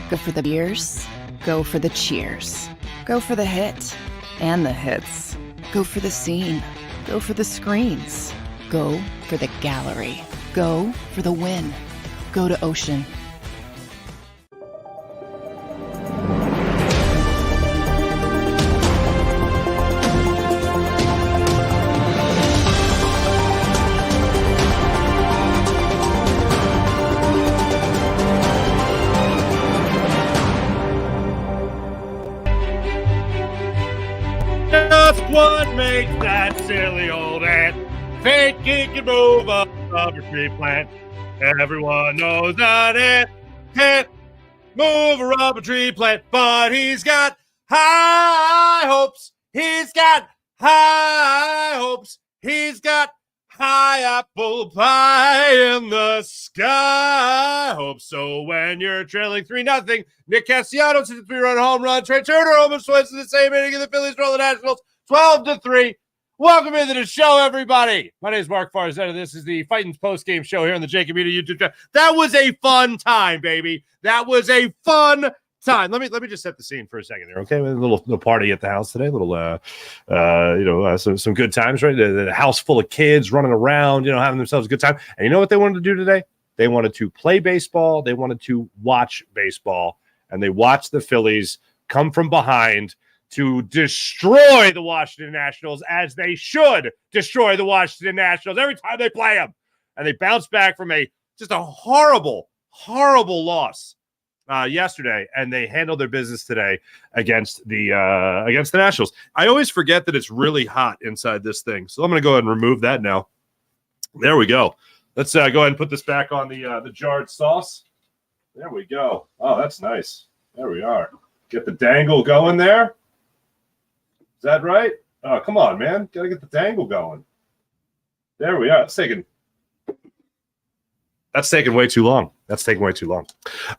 Go for the beers. Go for the cheers. Go for the hit and the hits. Go for the scene. Go for the screens. Go for the gallery. Go for the win. Go to Ocean. Just what makes that silly old ant think he can move a rubber tree plant? Everyone knows that ant can't move a rubber tree plant, but he's got high hopes. He's got high hopes. He's got high apple pie in the sky. Hope so when you're trailing 3-0. Nick Castellanos hits a 3-run home run. Trey Turner almost wins in the same inning, and the Phillies roll the Nationals 12-3. Welcome into the show, everybody. My name is Marc Farzetta. This is the Fightins Postgame show here on the JAKIB YouTube channel. That was a fun time, baby. That was a fun time. Let me just set the scene for a second here, okay? A little party at the house today. Some good times, right? The house full of kids running around, having themselves a good time. And you know what they wanted to do today? They wanted to play baseball. They wanted to watch baseball, and they watched the Phillies come from behind to destroy the Washington Nationals, as they should destroy the Washington Nationals every time they play them. And they bounced back from just a horrible, horrible loss yesterday, and they handled their business today against the Nationals. I always forget that it's really hot inside this thing, so I'm going to go ahead and remove that now. There we go. Let's go ahead and put this back on the jarred sauce. There we go. Oh, that's nice. There we are. Get the dangle going there. Is that right? Oh, come on, man. Got to get the dangle going. There we are. That's taking way too long.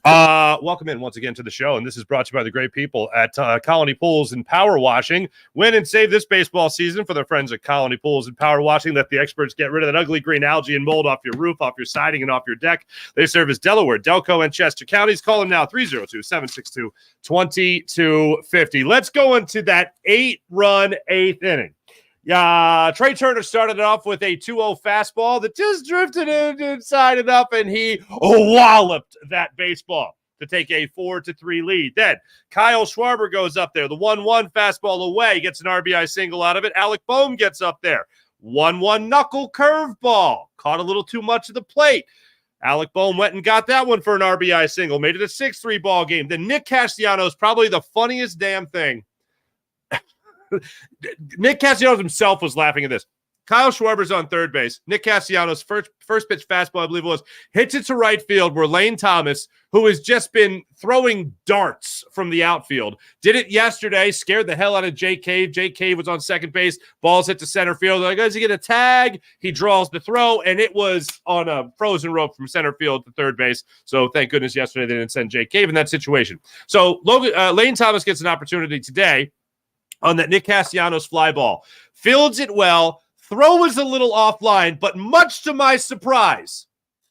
Welcome in once again to the show, and this is brought to you by the great people at Colony Pools and Power Washing. Win and save this baseball season for their friends at Colony Pools and Power Washing. Let the experts get rid of that ugly green algae and mold off your roof, off your siding, and off your deck. They service Delaware, Delco, and Chester counties. Call them now, 302-762-2250. Let's go into that 8-run 8th inning. Trey Turner started it off with a 2-0 fastball that just drifted inside enough, and he walloped that baseball to take a 4-3 lead. Then Kyle Schwarber goes up there. The 1-1 fastball away, gets an RBI single out of it. Alec Boehm gets up there. 1-1 knuckle curveball. Caught a little too much of the plate. Alec Boehm went and got that one for an RBI single. Made it a 6-3 ball game. Then Nick Castellanos, probably the funniest damn thing. Nick Castellanos himself was laughing at this. Kyle Schwarber's on third base. Nick Castellanos' first pitch fastball, I believe it was, hits it to right field where Lane Thomas, who has just been throwing darts from the outfield, did it yesterday, scared the hell out of Jake Cave. Jake Cave was on second base. Balls hit to center field. They're like, does he get a tag? He draws the throw, and it was on a frozen rope from center field to third base. So thank goodness yesterday they didn't send Jake Cave in that situation. So Lane Thomas gets an opportunity today on that Nick Castellanos fly ball. Fields it well. Throw was a little offline, but much to my surprise,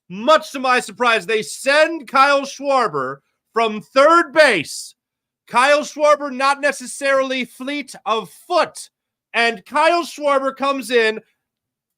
they send Kyle Schwarber from third base. Kyle Schwarber not necessarily fleet of foot. And Kyle Schwarber comes in,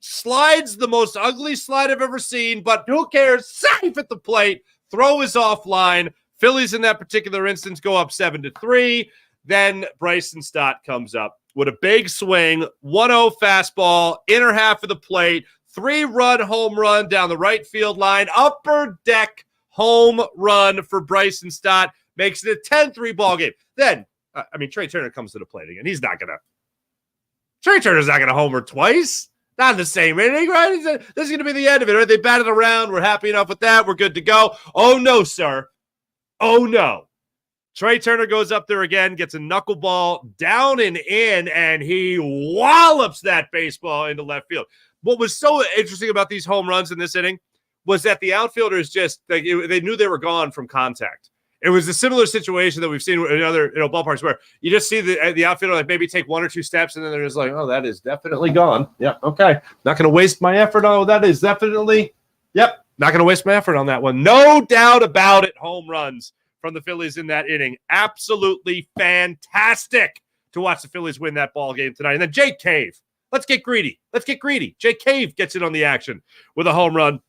slides the most ugly slide I've ever seen, but who cares? Safe at the plate. Throw is offline. Phillies in that particular instance go up 7-3. Then Bryson Stott comes up with a big swing, 1-0 fastball, inner half of the plate, 3-run home run down the right field line, upper deck home run for Bryson Stott, makes it a 10-3 ball game. Then, Trey Turner comes to the plate again. Trey Turner's not going to homer twice. Not in the same inning, right? This is going to be the end of it, right? They batted around. We're happy enough with that. We're good to go. Oh, no, sir. Oh, no. Trey Turner goes up there again, gets a knuckleball down and in, and he wallops that baseball into left field. What was so interesting about these home runs in this inning was that the outfielders they knew they were gone from contact. It was a similar situation that we've seen in other ballparks where you just see the outfielder like maybe take 1 or 2 steps, and then they're just like, oh, that is definitely gone. Yeah, okay. Not going to waste my effort on that. Is definitely, not going to waste my effort on that one. No doubt about it, home runs from the Phillies in that inning. Absolutely fantastic to watch the Phillies win that ball game tonight. And then Jake Cave. Let's get greedy. Jake Cave gets in on the action with a home run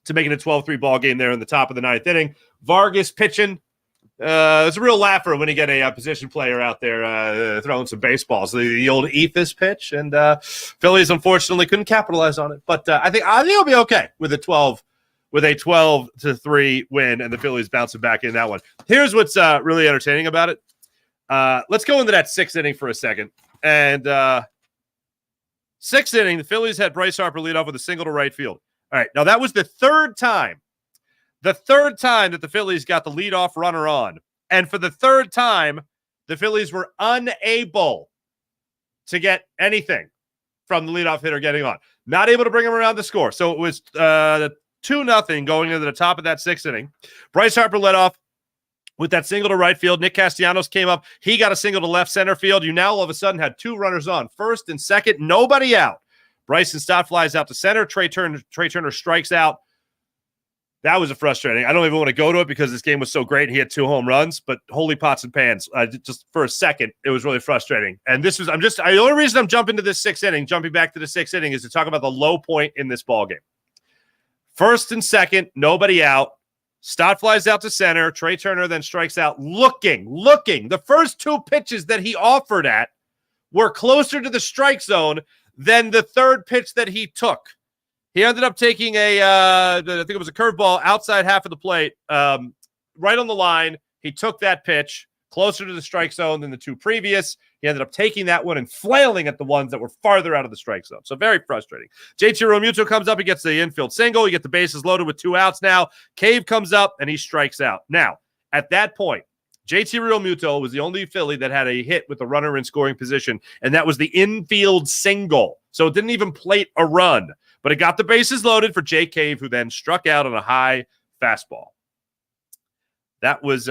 to make it a 12-3 ball game there in the top of the ninth inning. Vargas pitching. It was a real laugher when you get a position player out there throwing some baseballs. The old Ethos pitch, and Phillies unfortunately couldn't capitalize on it. But I think it'll be okay with a 12-3 win, and the Phillies bouncing back in that one. Here's what's really entertaining about it. Let's go into that sixth inning for a second. And sixth inning, the Phillies had Bryce Harper lead off with a single to right field. All right, now that was the third time that the Phillies got the leadoff runner on. And for the third time, the Phillies were unable to get anything from the leadoff hitter getting on. Not able to bring him around the score. So it was 2-0 going into the top of that sixth inning. Bryce Harper led off with that single to right field. Nick Castellanos came up. He got a single to left center field. You now all of a sudden had two runners on, first and second, nobody out. Bryson Stott flies out to center. Trey Turner strikes out. That was frustrating. I don't even want to go to it because this game was so great. He had two home runs, but holy pots and pans. Just for a second, it was really frustrating. And this was, the only reason I'm jumping back to the sixth inning is to talk about the low point in this ball game. First and second, nobody out. Stott flies out to center. Trey Turner then strikes out looking. The first two pitches that he offered at were closer to the strike zone than the third pitch that he took. He ended up taking I think it was a curveball outside half of the plate, right on the line. He took that pitch closer to the strike zone than the two previous. He ended up taking that one and flailing at the ones that were farther out of the strike zone. So very frustrating. JT Realmuto comes up. He gets the infield single. You get the bases loaded with two outs now. Cave comes up, and he strikes out. Now, at that point, JT Realmuto was the only Philly that had a hit with the runner in scoring position, and that was the infield single. So it didn't even plate a run, but it got the bases loaded for Jake Cave, who then struck out on a high fastball. That was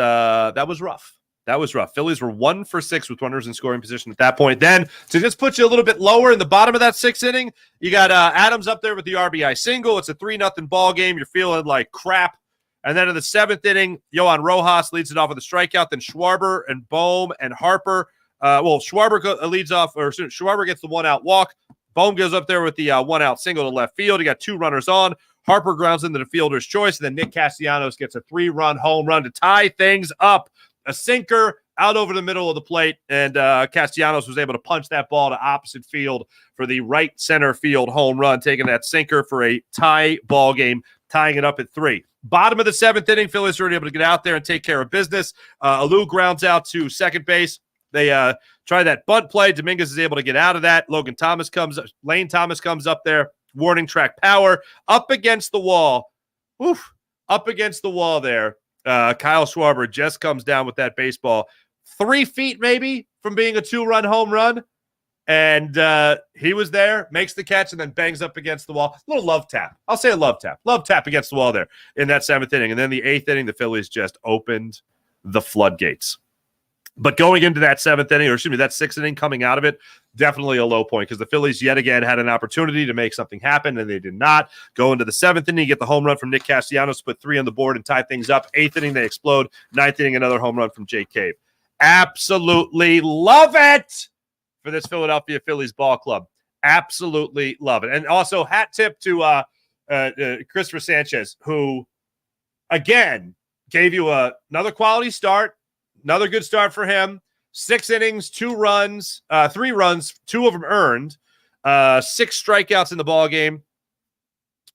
rough. That was rough. Phillies were 1 for 6 with runners in scoring position at that point. Then, to just put you a little bit lower in the bottom of that sixth inning, you got Adams up there with the RBI single. It's a 3-0 ball game. You're feeling like crap. And then in the seventh inning, Yohan Rojas leads it off with a strikeout. Then Schwarber and Bohm and Harper. Schwarber leads off, or Schwarber gets the one-out walk. Bohm goes up there with the one-out single to left field. He got two runners on. Harper grounds into the fielder's choice, and then Nick Castellanos gets a 3-run home run to tie things up. A sinker out over the middle of the plate, and Castellanos was able to punch that ball to opposite field for the right center field home run, taking that sinker for a tie ball game, tying it up at 3. Bottom of the seventh inning, Phillies were able to get out there and take care of business. Alou grounds out to second base. They try that bunt play. Dominguez is able to get out of that. Lane Thomas comes up there. Warning track power up against the wall. Up against the wall there. Kyle Schwarber just comes down with that baseball 3 feet maybe from being a 2-run home run. And he was there, makes the catch, and then bangs up against the wall. A little love tap. I'll say a love tap. Love tap against the wall there in that seventh inning. And then the eighth inning, the Phillies just opened the floodgates. But going into that that sixth inning, coming out of it, definitely a low point because the Phillies yet again had an opportunity to make something happen, and they did not. Go into the seventh inning, get the home run from Nick Castellanos, put 3 on the board and tie things up. Eighth inning, they explode. Ninth inning, another home run from Jake Cave. Absolutely love it for this Phillies ball club. Absolutely love it. And also hat tip to Christopher Sanchez, who, again, gave you another quality start. Another good start for him. 6 innings, 2 runs, 3 runs, 2 of them earned. 6 strikeouts in the ball game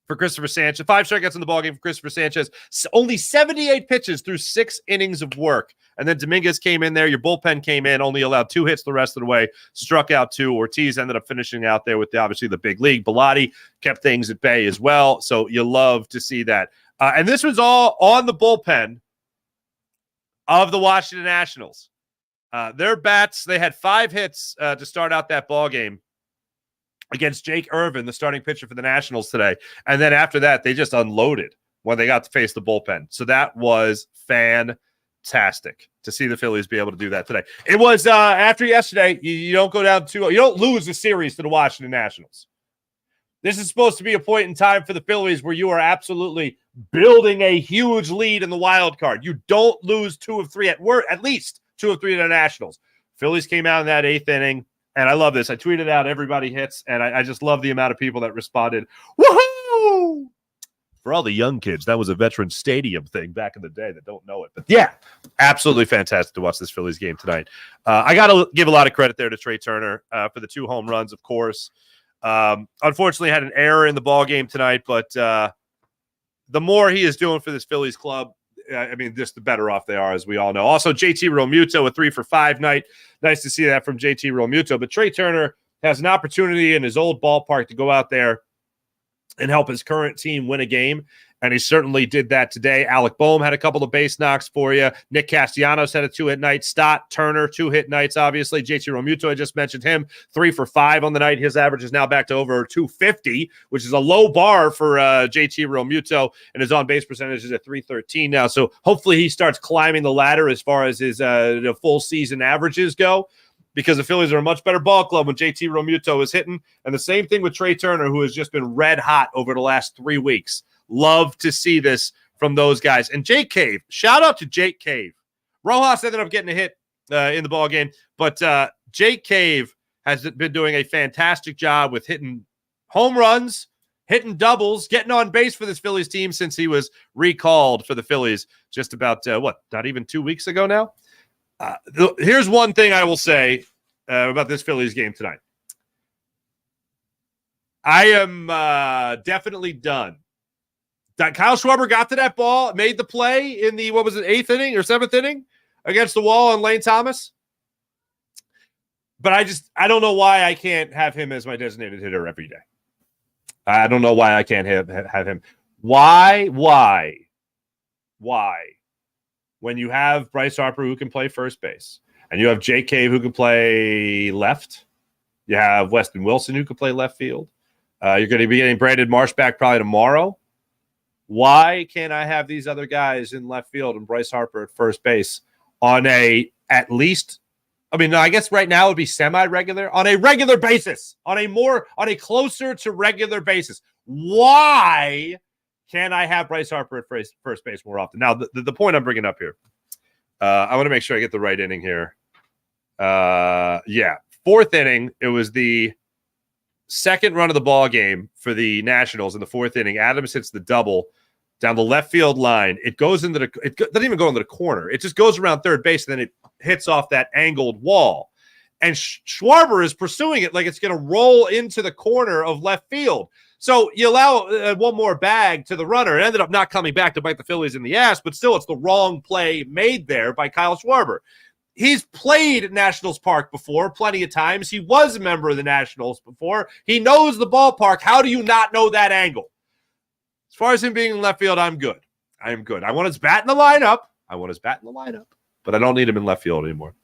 for Christopher Sanchez. 5 strikeouts in the ball game for Christopher Sanchez. Only 78 pitches through 6 innings of work. And then Dominguez came in there. Your bullpen came in, only allowed 2 hits the rest of the way. Struck out 2. Ortiz ended up finishing out there with obviously the big league. Bilotti kept things at bay as well. So you love to see that. And this was all on the bullpen of the Washington Nationals. Their bats, they had 5 hits to start out that ball game against Jake Irvin, the starting pitcher for the Nationals today. And then after that, they just unloaded when they got to face the bullpen. So that was fantastic to see the Phillies be able to do that today. It was after yesterday, you don't go down 2-0. You don't lose the series to the Washington Nationals. This is supposed to be a point in time for the Phillies where you are absolutely building a huge lead in the wild card. You don't lose 2 of 3 at least 2 of 3 to the Nationals. Phillies came out in that 8th inning, and I love this. I tweeted out everybody hits, and I just love the amount of people that responded. Woohoo! For all the young kids, that was a Veterans Stadium thing back in the day that don't know it. But yeah, absolutely fantastic to watch this Phillies game tonight. I got to give a lot of credit there to Trey Turner for the 2 home runs, of course. Unfortunately, had an error in the ball game tonight, but the more he is doing for this Phillies club, I mean, just the better off they are, as we all know. Also, JT Realmuto, a 3 for 5 night. Nice to see that from JT Realmuto. But Trey Turner has an opportunity in his old ballpark to go out there and help his current team win a game, and he certainly did that today. Alec Boehm had a couple of base knocks for you. Nick Castellanos had a 2-hit night. Stott Turner, 2-hit nights, obviously. JT Realmuto, I just mentioned him, 3 for 5 on the night. His average is now back to over 250, which is a low bar for JT Realmuto, and his on-base percentage is at 313 now. So hopefully he starts climbing the ladder as far as his full season averages go, because the Phillies are a much better ball club when JT Realmuto is hitting. And the same thing with Trey Turner, who has just been red hot over the last 3 weeks. Love to see this from those guys. And Jake Cave, shout out to Jake Cave. Rojas ended up getting a hit in the ball game, but Jake Cave has been doing a fantastic job with hitting home runs, hitting doubles, getting on base for this Phillies team since he was recalled for the Phillies just about, not even 2 weeks ago now? Here's one thing I will say about this Phillies game tonight. I am definitely done. Kyle Schwarber got to that ball, made the play in the, 8th inning or 7th inning against the wall on Lane Thomas. But I don't know why I can't have him as my designated hitter every day. I don't know why I can't have him. Why? When you have Bryce Harper who can play first base, and you have Jake Cave who can play left, you have Weston Wilson who can play left field. You're going to be getting Brandon Marsh back probably tomorrow. Why can't I have these other guys in left field and Bryce Harper at first base on I guess right now it would be semi-regular, on a regular basis, on a closer to regular basis? Why can't I have Bryce Harper at first base more often? Now, the point I'm bringing up here, I want to make sure I get the right inning here. 4th inning, it was the second run of the ball game for the Nationals in the 4th inning. Adams hits the double down the left field line. It goes into it doesn't even go into the corner. It just goes around third base, and then it hits off that angled wall. And Schwarber is pursuing it like it's going to roll into the corner of left field. So you allow one more bag to the runner. It ended up not coming back to bite the Phillies in the ass, but still it's the wrong play made there by Kyle Schwarber. He's played at Nationals Park before plenty of times. He was a member of the Nationals before. He knows the ballpark. How do you not know that angle? As far as him being in left field, I'm good. I want his bat in the lineup. But I don't need him in left field anymore.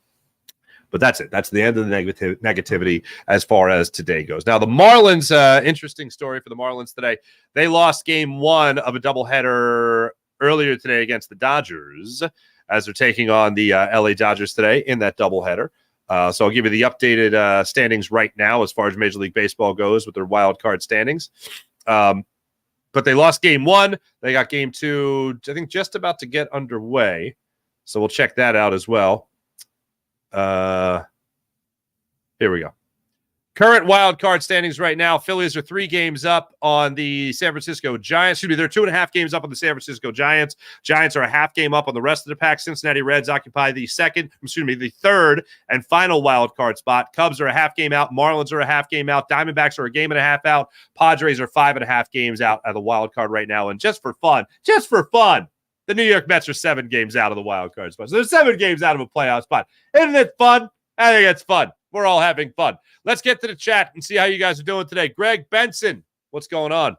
But that's it. That's the end of the negativity as far as today goes. Now, the Marlins, interesting story for the Marlins today. They lost game 1 of a doubleheader earlier today against the Dodgers, as they're taking on the LA Dodgers today in that doubleheader. So I'll give you the updated standings right now as far as Major League Baseball goes with their wild card standings. But they lost game 1. They got game 2, I think, just about to get underway. So we'll check that out as well. Here we go. Current wild card standings right now. Phillies are 3 games up on the San Francisco Giants. They're 2.5 games up on the San Francisco Giants. Giants are a half game up on the rest of the pack. Cincinnati Reds occupy the third and final wild card spot. Cubs are a half game out. Marlins are a half game out. Diamondbacks are a game and a half out. Padres are 5.5 games out of the wild card right now. And just for fun, the New York Mets are 7 games out of the wild card spot. So they're 7 games out of a playoff spot. Isn't it fun? I think it's fun. We're all having fun. Let's get to the chat and see how you guys are doing today. Greg Benson, what's going on?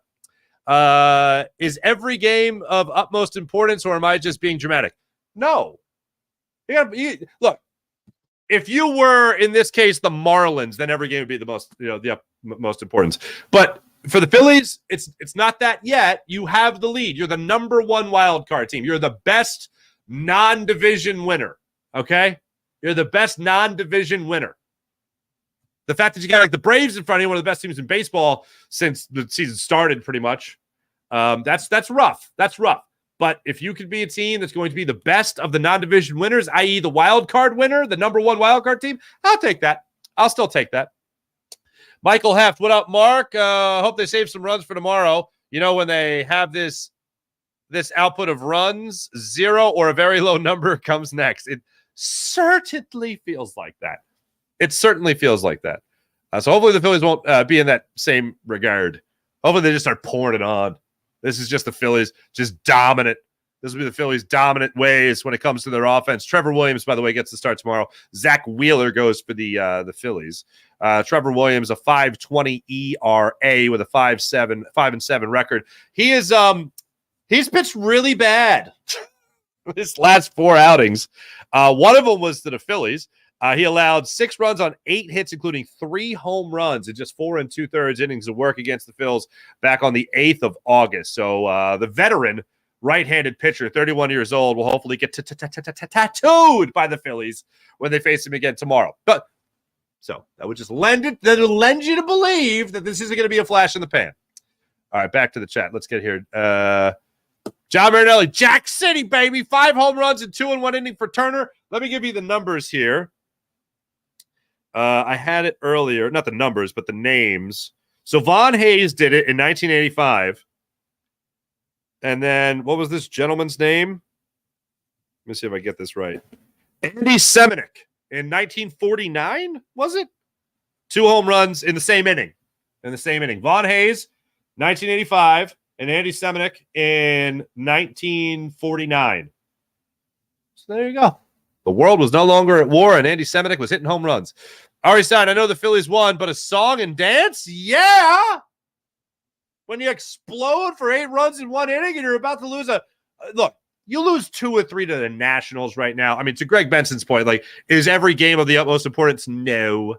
Is every game of utmost importance, or am I just being dramatic? No. Look, if you were, in this case, the Marlins, then every game would be the most importance. But for the Phillies, it's not that yet. You have the lead. You're the number 1 wild card team. You're the best non-division winner, okay? You're the best non-division winner. The fact that you got like the Braves in front of you, one of the best teams in baseball since the season started, pretty much. That's rough. That's rough. But if you could be a team that's going to be the best of the non-division winners, i.e. the wild card winner, the number one wild card team, I'll take that. I'll still take that. Michael Heft, what up, Mark? Hope they save some runs for tomorrow. You know, when they have this output of runs, 0 or a very low number comes next. It certainly feels like that. It certainly feels like that. So hopefully the Phillies won't be in that same regard. Hopefully they just start pouring it on. This is just the Phillies just dominant. This will be the Phillies' dominant ways when it comes to their offense. Trevor Williams, by the way, gets the start tomorrow. Zach Wheeler goes for the Phillies. Trevor Williams, a 5.20 ERA with a 5.7 record. He is he's pitched really bad his last 4 outings. One of them was to the Phillies. He allowed 6 runs on 8 hits, including 3 home runs in just 4 2/3 innings of work against the Phils back on the 8th of August. So the veteran right-handed pitcher, 31 years old, will hopefully get tattooed by the Phillies when they face him again tomorrow. But so that would just lend you to believe that this isn't going to be a flash in the pan. All right, back to the chat. Let's get here. John Marinelli, Jack City, baby. 5 home runs and 2 in 1 inning for Turner. Let me give you the numbers here. I had it earlier, not the numbers, but the names. So Von Hayes did it in 1985. And then what was this gentleman's name? Let me see if I get this right. Andy Semenick in 1949, was it? 2 home runs in the same inning. Von Hayes, 1985, and Andy Semenick in 1949. So there you go. The world was no longer at war, and Andy Semenick was hitting home runs. Ari Stein, I know the Phillies won, but a song and dance? Yeah! When you explode for 8 runs in 1 inning and you're about to lose look, you lose 2 or 3 to the Nationals right now. I mean, to Greg Benson's point, like, is every game of the utmost importance? No.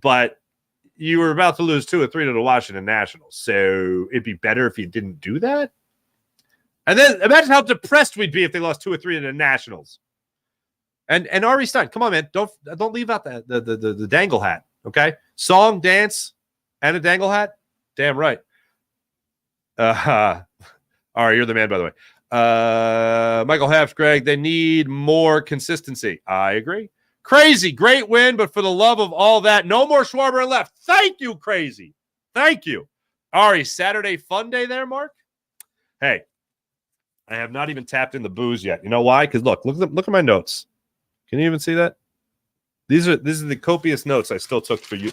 But you were about to lose 2 or 3 to the Washington Nationals, so it'd be better if you didn't do that. And then imagine how depressed we'd be if they lost 2 or 3 to the Nationals. And Ari Stein, come on, man. Don't leave out the dangle hat, okay? Song, dance, and a dangle hat? Damn right. All right, you're the man, by the way. Michael Heft, Greg, they need more consistency. I agree. Crazy, great win, but for the love of all that, no more Schwarber and left. Thank you, Crazy. Thank you. Ari, Saturday fun day there, Mark? Hey, I have not even tapped in the booze yet. You know why? Because look at my notes. Can you even see that? These are the copious notes I still took for you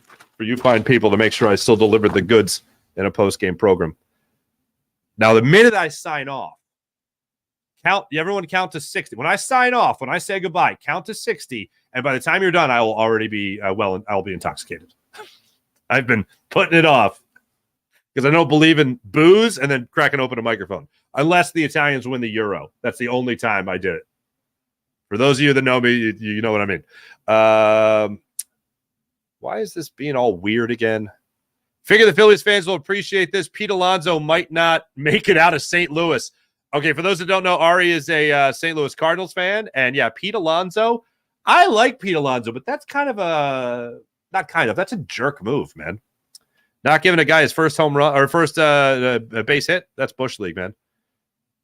fine people to make sure I still delivered the goods in a post-game program. Now, the minute I sign off, everyone count to 60. When I sign off, when I say goodbye, count to 60, and by the time you're done, I will already be I'll be intoxicated. I've been putting it off because I don't believe in booze and then cracking open a microphone, unless the Italians win the Euro. That's the only time I did it. For those of you that know me, you know what I mean. Why is this being all weird again? Figure the Phillies fans will appreciate this. Pete Alonso might not make it out of St. Louis. Okay, for those that don't know, Ari is a St. Louis Cardinals fan. And yeah, Pete Alonso, I like Pete Alonso, but that's that's a jerk move, man. Not giving a guy his first home run or first base hit. That's Bush League, man.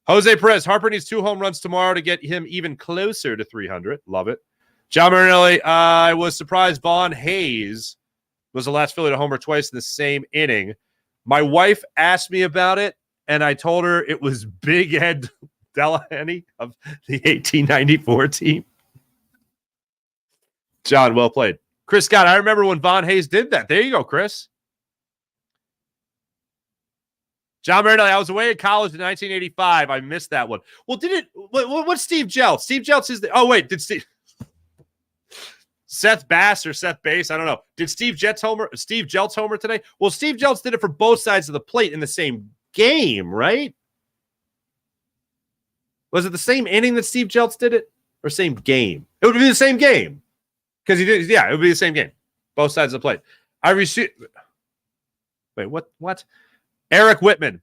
Jose Perez, Harper needs 2 home runs tomorrow to get him even closer to 300. Love it. John Marinelli, I was surprised Von Hayes was the last Philly to homer twice in the same inning. My wife asked me about it, and I told her it was Big Ed Delahanty of the 1894 team. John, well played. Chris Scott, I remember when Von Hayes did that. There you go, Chris. John Marinelli, I was away at college in 1985. I missed that one. Well, what's Steve Jeltz? Steve Jeltz is did Steve Seth Bass or Seth Bass? I don't know. Did Steve Jeltz homer today? Well, Steve Jeltz did it for both sides of the plate in the same game, right? Was it the same inning that Steve Jeltz did it, or same game? It would be the same game because he did. Yeah, it would be the same game, both sides of the plate. Wait, what? Eric Whitman,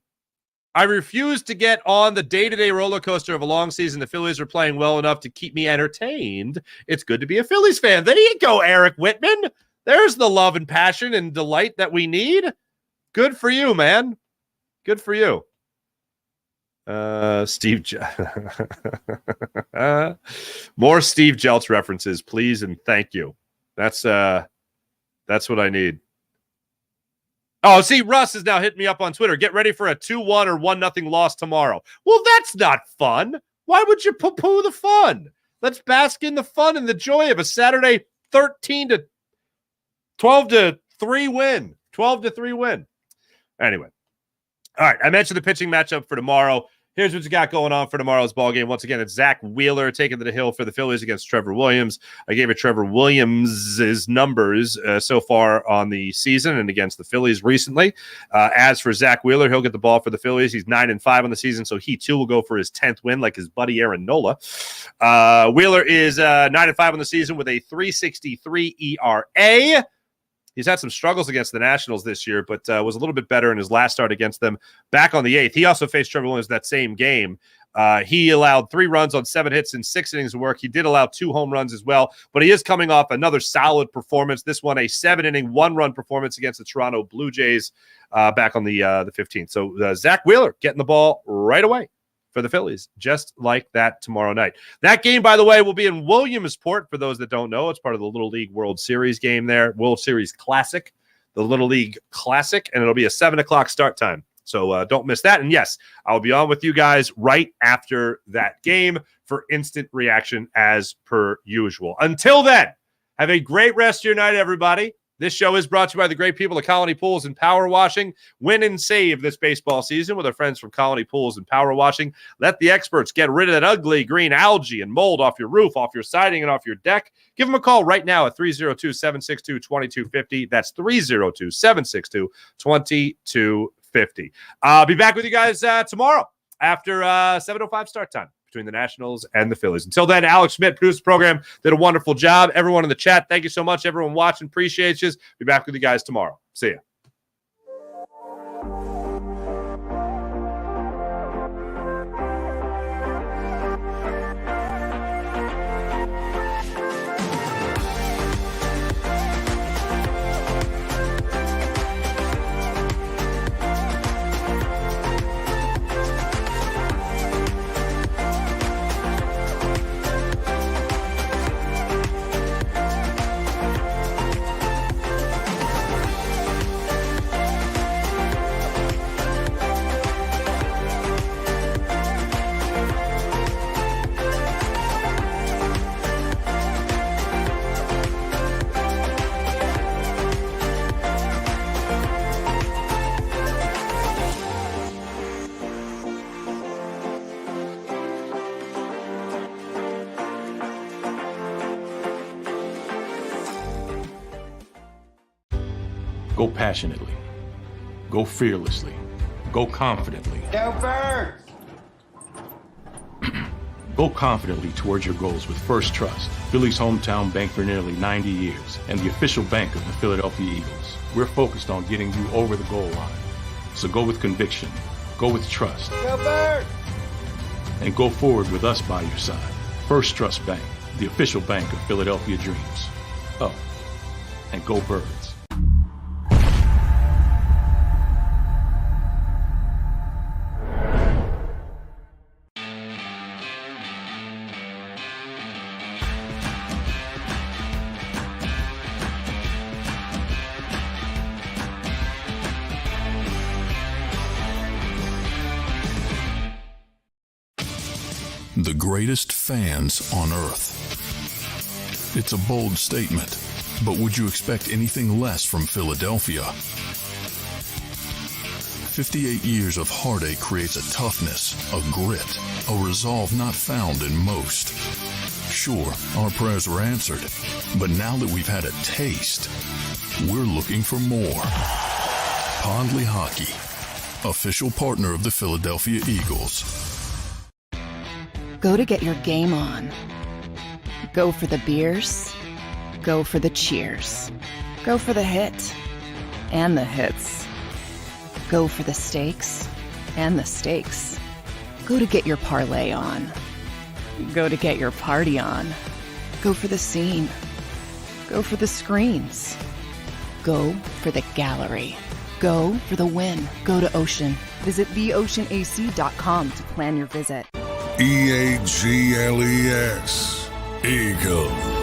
I refuse to get on the day-to-day roller coaster of a long season. The Phillies are playing well enough to keep me entertained. It's good to be a Phillies fan. There you go, Eric Whitman. There's the love and passion and delight that we need. Good for you, man. Good for you. Steve more Steve Jeltz references, please, and thank you. That's what I need. Oh, see, Russ is now hitting me up on Twitter. Get ready for a 2-1 or 1-0 loss tomorrow. Well, that's not fun. Why would you poo-poo the fun? Let's bask in the fun and the joy of a Saturday 12 to 3 win. 12 to 3 win. Anyway. All right, I mentioned the pitching matchup for tomorrow. Here's what you got going on for tomorrow's ball game. Once again, it's Zach Wheeler taking to the hill for the Phillies against Trevor Williams. I gave it Trevor Williams' numbers so far on the season and against the Phillies recently. As for Zach Wheeler, he'll get the ball for the Phillies. He's 9-5 on the season, so he too will go for his 10th win, like his buddy Aaron Nola. Wheeler is 9-5 on the season with a 3.63 ERA. He's had some struggles against the Nationals this year, but was a little bit better in his last start against them back on the 8th. He also faced Trevor Williams that same game. He allowed 3 runs on 7 hits in 6 innings of work. He did allow 2 home runs as well, but he is coming off another solid performance. This one, a 7-inning, 1-run performance against the Toronto Blue Jays back on the 15th. So Zach Wheeler getting the ball right away for the Phillies, just like that tomorrow night. That game, by the way, will be in Williamsport. For those that don't know, it's part of the Little League World Series game there, World Series Classic, the Little League Classic, and it'll be a 7 o'clock start time. So don't miss that. And yes, I'll be on with you guys right after that game for instant reaction as per usual. Until then, have a great rest of your night, everybody. This show is brought to you by the great people of Colony Pools and Power Washing. Win and save this baseball season with our friends from Colony Pools and Power Washing. Let the experts get rid of that ugly green algae and mold off your roof, off your siding, and off your deck. Give them a call right now at 302-762-2250. That's 302-762-2250. I'll be back with you guys tomorrow after 7:05 start time between the Nationals and the Phillies. Until then, Alex Schmidt produced the program, did a wonderful job. Everyone in the chat, thank you so much. Everyone watching, appreciate you. Be back with you guys tomorrow. See ya. Go passionately. Go fearlessly. Go confidently. Go Birds! Go confidently towards your goals with First Trust, Philly's hometown bank for nearly 90 years, and the official bank of the Philadelphia Eagles. We're focused on getting you over the goal line. So go with conviction. Go with trust. Go Birds! And go forward with us by your side. First Trust Bank, the official bank of Philadelphia dreams. Oh, and go Birds. The greatest fans on earth. It's a bold statement, but would you expect anything less from Philadelphia? 58 years of heartache creates a toughness, a grit, a resolve not found in most. Sure, our prayers were answered, but now that we've had a taste, we're looking for more. Pondley Hockey, official partner of the Philadelphia Eagles. Go to get your game on. Go for the beers. Go for the cheers. Go for the hit and the hits. Go for the stakes and the stakes. Go to get your parlay on. Go to get your party on. Go for the scene. Go for the screens. Go for the gallery. Go for the win. Go to Ocean. Visit theoceanac.com to plan your visit. EAGLES. Eagles.